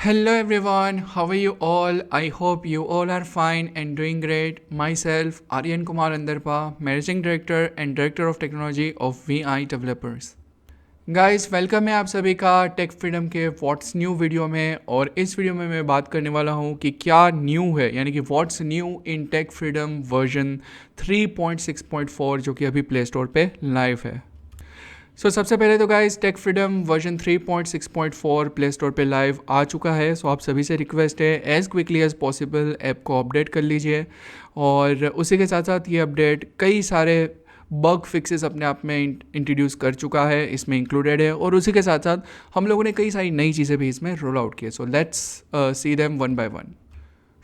Hello everyone, how are you all? I hope you all are fine and doing great. Myself, Aryan Kumar Andarpa, Managing Director and Director of Technology of VI Developers. Guys welcome है आप सभी का take freedom के what's new video में। और इस video में मैं बात करने वाला हूँ कि क्या न्यू है, यानी कि what's new in Tech Freedom version 3.6.4 जो कि अभी प्ले स्टोर पे लाइव है। सबसे पहले तो guys Tech Freedom version 3.6.4 Play Store पे लाइव आ चुका है। आप सभी से रिक्वेस्ट है as quickly as possible app को अपडेट कर लीजिए। और उसी के साथ साथ ये अपडेट कई सारे बग फिक्सेस अपने आप में इंट्रोड्यूस कर चुका है, इसमें इंक्लूडेड है। और उसी के साथ साथ हम लोगों ने कई सारी नई चीज़ें भी इसमें रोल आउट की है। So let's see them one by one.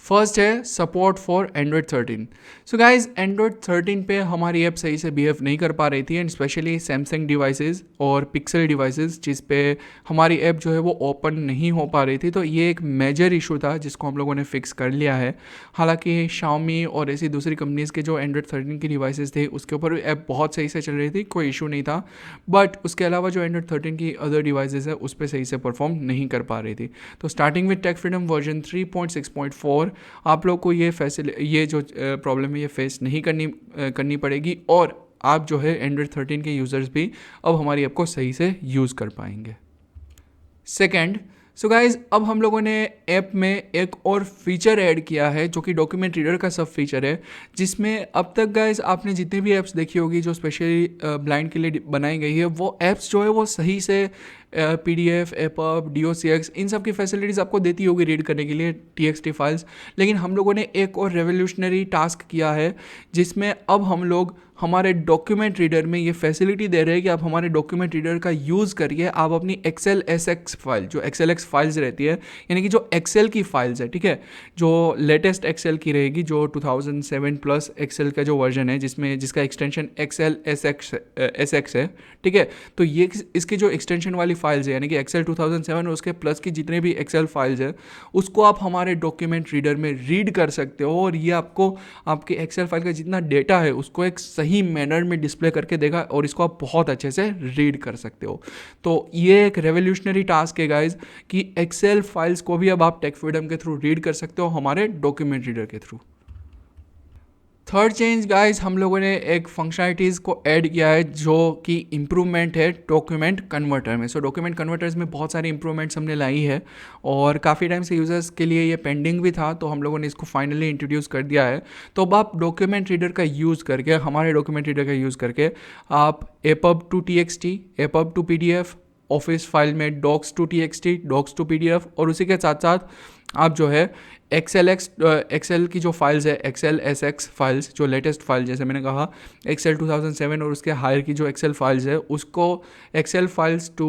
First है support for Android 13। So guys Android 13 पे हमारी ऐप सही से बिहेव नहीं कर पा रही थी, एंड स्पेशली सैमसंग डिवाइसेस और पिक्सल डिवाइसेस जिस पे हमारी ऐप जो है वो ओपन नहीं हो पा रही थी। तो ये एक मेजर इशू था जिसको हम लोगों ने फिक्स कर लिया है। हालांकि शाओमी और ऐसी दूसरी कंपनीज़ के जो एंड्रॉयड 13 की डिवाइसेस थे उसके ऊपर भी ऐप बहुत सही से चल रही थी, कोई इशू नहीं था। बट उसके अलावा जो एंड्रॉयड 13 की अदर डिवाइसेस है उस पर सही से परफॉर्म नहीं कर पा रही थी। तो starting with Tech Freedom version 3.6.4 आप लोग को ये जो प्रॉब्लम है ये फेस नहीं करनी पड़ेगी, और आप जो है एंड्रॉयड 13 के यूज़र्स भी अब हमारी ऐप को सही से यूज़ कर पाएंगे। सेकेंड, सो गाइज अब हम लोगों ने ऐप में एक और फीचर ऐड किया है जो कि डॉक्यूमेंट रीडर का सब फीचर है, जिसमें अब तक गाइज आपने जितनी भी ऐप्स देखी होगी जो स्पेशली ब्लाइंड के लिए बनाई गई है, वो ऐप्स जो है वो सही से PDF, EPUB, DOCX इन सब की फैसिलिटीज़ आपको देती होगी रीड करने के लिए TXT फाइल्स। लेकिन हम लोगों ने एक और रेवोल्यूशनरी टास्क किया है जिसमें अब हम लोग हमारे डॉक्यूमेंट रीडर में ये फैसिलिटी दे रहे हैं कि आप हमारे डॉक्यूमेंट रीडर का यूज़ करिए, आप अपनी XLSX फाइल जो XLX फाइल्स रहती है, यानी कि जो एक्सेल की फाइल्स है, ठीक है, जो लेटेस्ट एक्सेल की रहेगी, जो 2007 प्लस एक्सेल का जो वर्जन है जिसका एक्सटेंशन XLSX है, ठीक है। तो ये इसकी जो एक्सटेंशन वाली फाइल्स है यानी कि एक्सेल 2007 और उसके प्लस की जितने भी एक्सेल फाइल्स है उसको आप हमारे डॉक्यूमेंट रीडर में रीड कर सकते हो, और ये आपको आपके एक्सेल फाइल का जितना डेटा है उसको एक सही मैनर में डिस्प्ले करके देगा, और इसको आप बहुत अच्छे से रीड कर सकते हो। तो ये एक रेवोल्यूशनरी टास्क है गाइज कि एक्सेल फाइल्स को भी अब आप टेक फ्रीडम के थ्रू रीड कर सकते हो हमारे डॉक्यूमेंट रीडर के थ्रू। थर्ड चेंज गाइज हम लोगों ने एक फंक्शनलिटीज़ को ऐड किया है जो कि इम्प्रूवमेंट है डॉक्यूमेंट कन्वर्टर में। डॉक्यूमेंट कन्वर्टर्स में बहुत सारी इंप्रूवमेंट्स हमने लाई है, और काफ़ी टाइम से यूज़र्स के लिए ये पेंडिंग भी था, तो हम लोगों ने इसको फाइनली इंट्रोड्यूस कर दिया है। तो अब आप डॉक्यूमेंट रीडर का यूज़ करके, हमारे डॉक्यूमेंट रीडर का यूज़ करके आप EPUB to TXT, EPUB to PDF, office file में docs to TXT, docs to PDF, और उसी के साथ साथ आप जो है एक्सेल की जो फाइल्स है XLSX फाइल्स, जो लेटेस्ट फाइल जैसे मैंने कहा एक्सेल 2007 और उसके हायर की जो एक्सेल फाइल्स है उसको Excel files to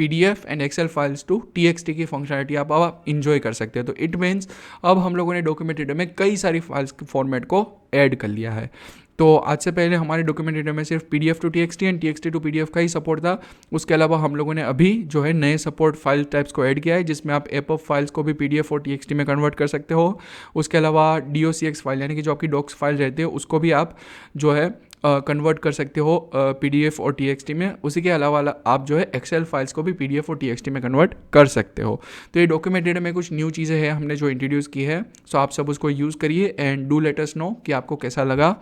PDF and Excel files to TXT की फंक्शनलिटी आप इंजॉय कर सकते हैं। तो इट मीन्स अब हम लोगों ने डॉक्यूमेंट रीडर में कई सारी फाइल्स के फॉर्मेट को ऐड कर लिया है। तो आज से पहले हमारे डॉक्यूमेंट रीडर में सिर्फ PDF to TXT and TXT to PDF का ही सपोर्ट था। उसके अलावा हम लोगों ने अभी जो है नए सपोर्ट फाइल टाइप्स को ऐड किया है, जिसमें आप EPUB फाइल्स को भी PDF और TXT में कन्वर्ट कर सकते हो। उसके अलावा DOCX फाइल यानी कि जो आपकी डॉक्स फाइल रहती है उसको भी आप जो है कन्वर्ट कर सकते हो PDF और TXT में। उसी के अलावा आप जो है एक्सेल फाइल्स को भी PDF और TXT में कन्वर्ट कर सकते हो। तो ये डॉक्यूमेंट रीडर में कुछ न्यू चीज़ें हैं हमने जो इंट्रोड्यूस की है। सो आप सब उसको यूज़ करिए and do let us know कि आपको कैसा लगा।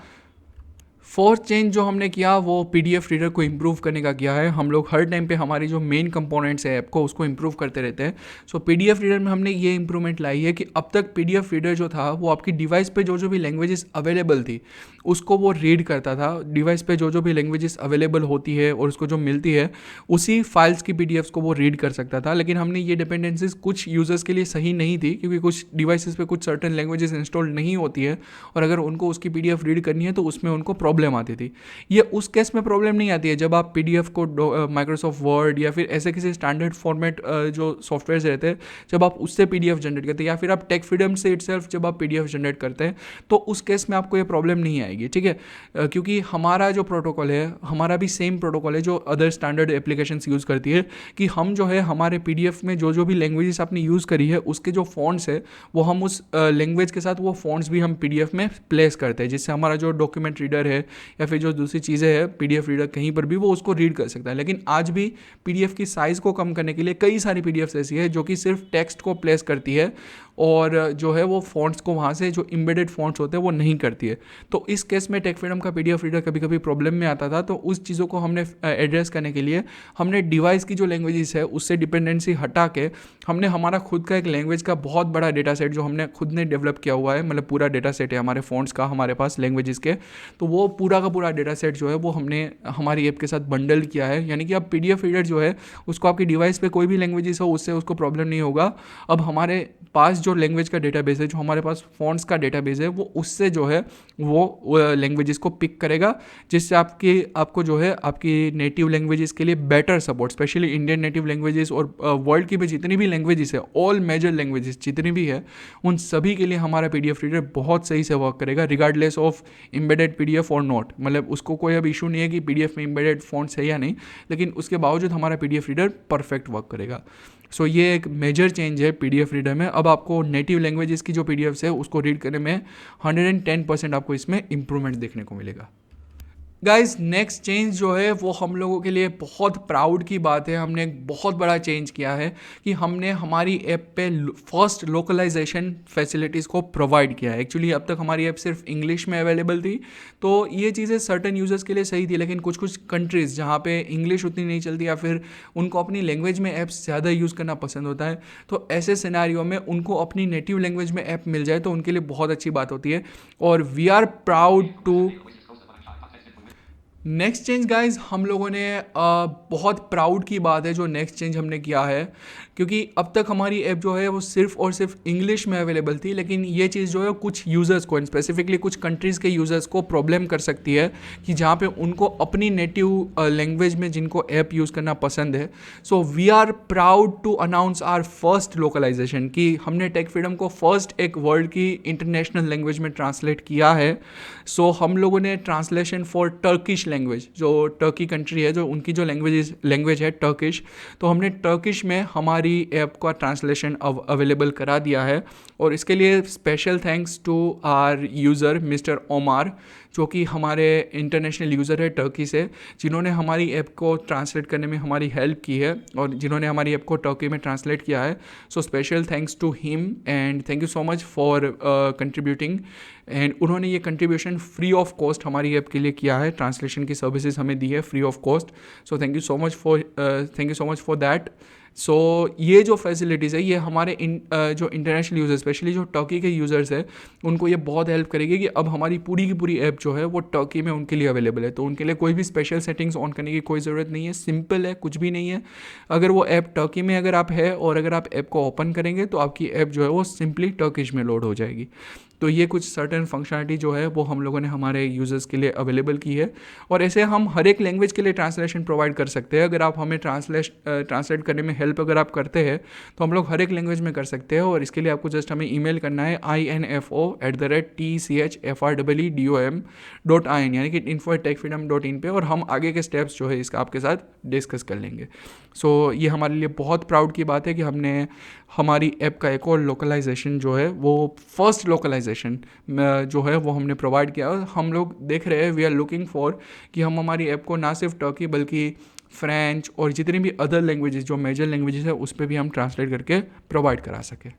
फोर्थ चेंज जो हमने किया वो PDF रीडर को इम्प्रूव करने का किया है। हम लोग हर टाइम पे हमारी जो मेन कंपोनेंट्स है ऐप को उसको इम्प्रूव करते रहते हैं। PDF रीडर में हमने ये इम्प्रूवमेंट लाई है कि अब तक PDF रीडर जो था वो आपकी डिवाइस पे जो भी लैंग्वेजेस अवेलेबल थी उसको वो रीड करता था। डिवाइस पे जो भी लैंग्वेजेस अवेलेबल होती है और उसको जो मिलती है उसी फाइल्स की PDFs को वो रीड कर सकता था। लेकिन हमने ये डिपेंडेंसीज कुछ यूज़र्स के लिए सही नहीं थी, क्योंकि कुछ डिवाइसेस पे कुछ सर्टेन लैंग्वेजेस इंस्टॉल नहीं होती है, और अगर उनको उसकी PDF रीड करनी है तो उसमें उनको प्रॉब्लम आती थी। ये उस केस में प्रॉब्लम नहीं आती है जब आप PDF को माइक्रोसॉफ्ट वर्ड या फिर ऐसे किसी स्टैंडर्ड फॉर्मेट जो सॉफ्टवेयर रहते हैं जब आप उससे PDF जनरेट करते हैं, या फिर आप टेक फ्रीडम से इटसेल्फ जब आप PDF जनरेट करते हैं, तो उस केस में आपको ये प्रॉब्लम नहीं आएगी, ठीक है। क्योंकि हमारा जो प्रोटोकॉल है हमारा भी सेम प्रोटोकॉल है जो अदर स्टैंडर्ड एप्लीकेशंस यूज़ करती है, कि हम जो है हमारे PDF में जो भी लैंग्वेजेस आपने यूज़ करी है उसके जो फॉन्ट्स है वो हम उस लैंग्वेज के साथ वो फॉन्ट्स भी हम PDF में प्लेस करते हैं, जिससे हमारा जो डॉक्यूमेंट रीडर है या फिर जो दूसरी चीज़ें हैं PDF रीडर कहीं पर भी वो उसको रीड कर सकता है। लेकिन आज भी PDF की साइज़ को कम करने के लिए कई सारी PDFs ऐसी है जो कि सिर्फ टेक्स्ट को प्लेस करती है और जो है वो फॉन्ट्स को वहाँ से जो एम्बेडेड फॉन्ट्स होते हैं वो नहीं करती है। तो इस केस में टेक फ्रीडम का PDF रीडर कभी कभी प्रॉब्लम में आता था। तो उस चीज़ों को हमने एड्रेस करने के लिए हमने डिवाइस की जो लैंग्वेजेस है उससे डिपेंडेंसी हटा के हमने हमारा खुद का एक लैंग्वेज का बहुत बड़ा डेटा सेट जो हमने खुद ने डेवलप किया हुआ है, मतलब पूरा डेटा सेट है हमारे फॉन्ट्स का हमारे पास लैंग्वेजेस के, तो वो पूरा का पूरा डेटा सेट जो है वो हमने हमारी ऐप के साथ बंडल किया है। यानी कि अब PDF रीडर जो है उसको आपकी डिवाइस पे कोई भी लैंग्वेजेस हो उससे उसको प्रॉब्लम नहीं होगा। अब हमारे पास जो लैंग्वेज का डेटाबेस है, जो हमारे पास फॉन्ट्स का डेटाबेस है, वो उससे जो है वो लैंग्वेजेस को पिक करेगा, जिससे आपको जो है आपकी नेटिव लैंग्वेजेस के लिए better support, specially Indian native languages और वर्ल्ड की भी जितनी भी लैंग्वेजेस है, ऑल मेजर लैंग्वेजेस जितनी भी है, उन सभी के लिए हमारा PDF रीडर बहुत सही से वर्क करेगा, रिगार्डलेस ऑफ एम्बेडेड PDF और नॉट। मतलब उसको कोई अब इशू नहीं है कि PDF में एम्बेडेड फॉन्ट्स है या नहीं, लेकिन उसके बावजूद हमारा PDF रीडर परफेक्ट वर्क करेगा। सो ये एक मेजर चेंज है PDF रीडर में। अब आपको नेटिव लैंग्वेजेस की जो PDFs है उसको रीड करने में 110% आपको इसमें इंप्रूवमेंट देखने को मिलेगा। गाइज नेक्स्ट चेंज जो है वो हम लोगों के लिए बहुत प्राउड की बात है। हमने एक बहुत बड़ा चेंज किया है कि हमने हमारी ऐप पे फर्स्ट लोकलाइजेशन फैसिलिटीज़ को प्रोवाइड किया है। एक्चुअली अब तक हमारी ऐप सिर्फ इंग्लिश में अवेलेबल थी, तो ये चीज़ें सर्टन यूज़र्स के लिए सही थी, लेकिन कुछ कुछ कंट्रीज़ जहाँ पे इंग्लिश उतनी नहीं चलती या फिर उनको अपनी लैंग्वेज में ऐप्स ज़्यादा यूज़ करना पसंद होता है, तो ऐसे सिनेरियो में उनको अपनी नेटिव लैंग्वेज में ऐप मिल जाए तो उनके लिए बहुत अच्छी बात होती है। और we are proud to next change guys, हम लोगों ने बहुत प्राउड की बात है जो नेक्स्ट चेंज हमने किया है, क्योंकि अब तक हमारी ऐप जो है वो सिर्फ और सिर्फ इंग्लिश में अवेलेबल थी, लेकिन ये चीज़ जो है कुछ यूज़र्स को, स्पेसिफिकली कुछ कंट्रीज़ के यूज़र्स को प्रॉब्लम कर सकती है कि जहाँ पे उनको अपनी नेटिव लैंग्वेज में जिनको ऐप यूज़ करना पसंद है। So we are proud to announce our first localization कि हमने टेक फ्रीडम को फर्स्ट एक वर्ल्ड की इंटरनेशनल लैंग्वेज में ट्रांसलेट किया है। सो हम लोगों ने ट्रांसलेशन फॉर टर्किश लैंग्वेज, जो टर्की कंट्री है, जो उनकी जो लैंग्वेज है टर्किश, तो हमने टर्किश में हमारी ऐप का ट्रांसलेशन अवेलेबल करा दिया है। और इसके लिए special thanks to our user mister Omar, जो कि हमारे इंटरनेशनल यूज़र है टर्की से, जिन्होंने हमारी ऐप को ट्रांसलेट करने में हमारी हेल्प की है और जिन्होंने हमारी ऐप को टर्की में ट्रांसलेट किया है। So special thanks to him and thank you so much for contributing. And उन्होंने ये कंट्रीब्यूशन फ्री ऑफ कॉस्ट हमारी ऐप के लिए किया है, ट्रांसलेशन की सर्विसेज हमें दी है free of cost. So thank you so much for that. So ये जो फैसिलिटीज़ है ये हमारे जो इंटरनेशनल यूज़र्स, स्पेशली जो टर्की के यूज़र्स है, उनको ये बहुत हेल्प करेगी कि अब हमारी पूरी की पूरी ऐप जो है वो टर्की में उनके लिए अवेलेबल है। तो उनके लिए कोई भी स्पेशल सेटिंग्स ऑन करने की कोई ज़रूरत नहीं है, सिंपल है, कुछ भी नहीं है। अगर वो ऐप टर्की में अगर आप है और अगर आप ऐप को ओपन करेंगे तो आपकी ऐप जो है वो सिंपली टर्किश में लोड हो जाएगी। तो ये कुछ सर्टेन फंक्शनलिटी जो है वो हम लोगों ने हमारे यूज़र्स के लिए अवेलेबल की है। और ऐसे हम हर एक लैंग्वेज के लिए ट्रांसलेशन प्रोवाइड कर सकते हैं। अगर आप हमें ट्रांसलेट करने में हेल्प अगर आप करते हैं तो हम लोग हर एक लैंग्वेज में कर सकते हैं। और इसके लिए आपको जस्ट हमें ईमेल करना है info@tchfrwdom.in, यानी कि info@techfreedom.in पे, और हम आगे के स्टेप्स जो है इसका आपके साथ डिस्कस कर लेंगे। सो ये हमारे लिए बहुत प्राउड की बात है कि हमने हमारी ऐप का एक और लोकलाइजेशन जो है वो फर्स्ट लोकलाइजेशन जो है वो हमने प्रोवाइड किया। और हम लोग देख रहे हैं, वी आर लुकिंग फॉर कि हम हमारी ऐप को ना सिर्फ टर्की बल्कि फ्रेंच और जितनी भी अदर लैंग्वेजेस जो मेजर लैंग्वेजेस है उस पर भी हम ट्रांसलेट करके प्रोवाइड करा सकें।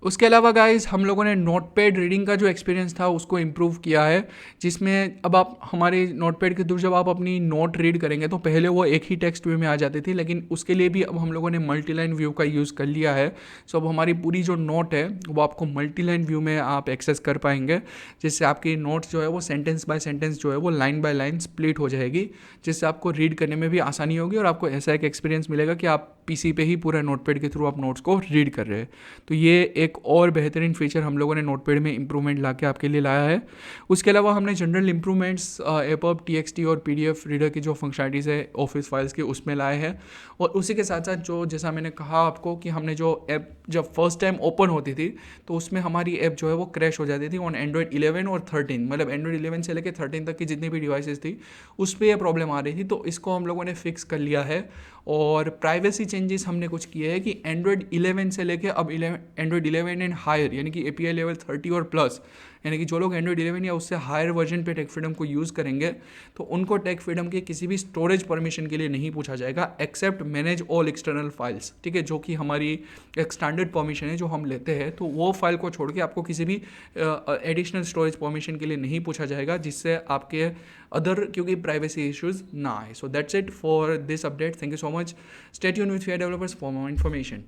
उसके अलावा गाइस हम लोगों ने नोटपैड रीडिंग का जो एक्सपीरियंस था उसको इम्प्रूव किया है, जिसमें अब आप हमारे नोटपैड के थ्रू जब आप अपनी नोट रीड करेंगे तो पहले वो एक ही टेक्स्ट व्यू में आ जाती थी, लेकिन उसके लिए भी अब हम लोगों ने मल्टी लाइन व्यू का यूज़ कर लिया है। सो अब हमारी पूरी जो नोट है वो आपको मल्टी लाइन व्यू में आप एक्सेस कर पाएंगे, जिससे आपकी नोट्स जो है वो सेंटेंस बाय सेंटेंस जो है वो लाइन बाय लाइन स्प्लिट हो जाएगी, जिससे आपको रीड करने में भी आसानी होगी और आपको ऐसा एक एक्सपीरियंस मिलेगा कि आप PC पे ही पूरा नोटपैड के थ्रू आप नोट्स को रीड कर रहे हैं। तो ये एक और बेहतरीन फीचर हम लोगों ने नोटपैड में इंप्रूवमेंट ला के आपके लिए लाया है। उसके अलावा हमने जनरल इंप्रूवमेंट्स EPUB, TXT और PDF रीडर की जो फंक्शनलिटीज़ है ऑफिस फाइल्स के उसमें लाए हैं। और उसी के साथ साथ जो जैसा मैंने कहा आपको कि हमने जो ऐप जब फर्स्ट टाइम ओपन होती थी तो उसमें हमारी ऐप जो है वो क्रैश हो जाती थी ऑन Android 11 और 13, मतलब Android 11 से लेकर 13 तक की जितनी भी डिवाइसेस थी उस पर यह प्रॉब्लम आ रही थी। तो इसको हम लोगों ने फिक्स कर लिया है। और प्राइवेसी चेंजेस हमने कुछ किए हैं कि Android 11 से लेके अब Android 11 एंड हायर, यानी कि API लेवल 30 और प्लस, यानी कि जो लोग एंड्रॉइड 11 या उससे हायर वर्जन पे टेक फ्रीडम को यूज़ करेंगे तो उनको टेक फ्रीडम के किसी भी स्टोरेज परमिशन के लिए नहीं पूछा जाएगा except manage all external files, ठीक है, जो कि हमारी एक स्टैंडर्ड परमिशन है जो हम लेते हैं, तो वो फाइल को छोड़ के आपको किसी भी एडिशनल स्टोरेज परमिशन के लिए नहीं पूछा जाएगा, जिससे आपके अदर क्योंकि प्राइवेसी इश्यूज ना आए. So that's it for this update. Thank you so much. Stay tuned with we are developers for more information.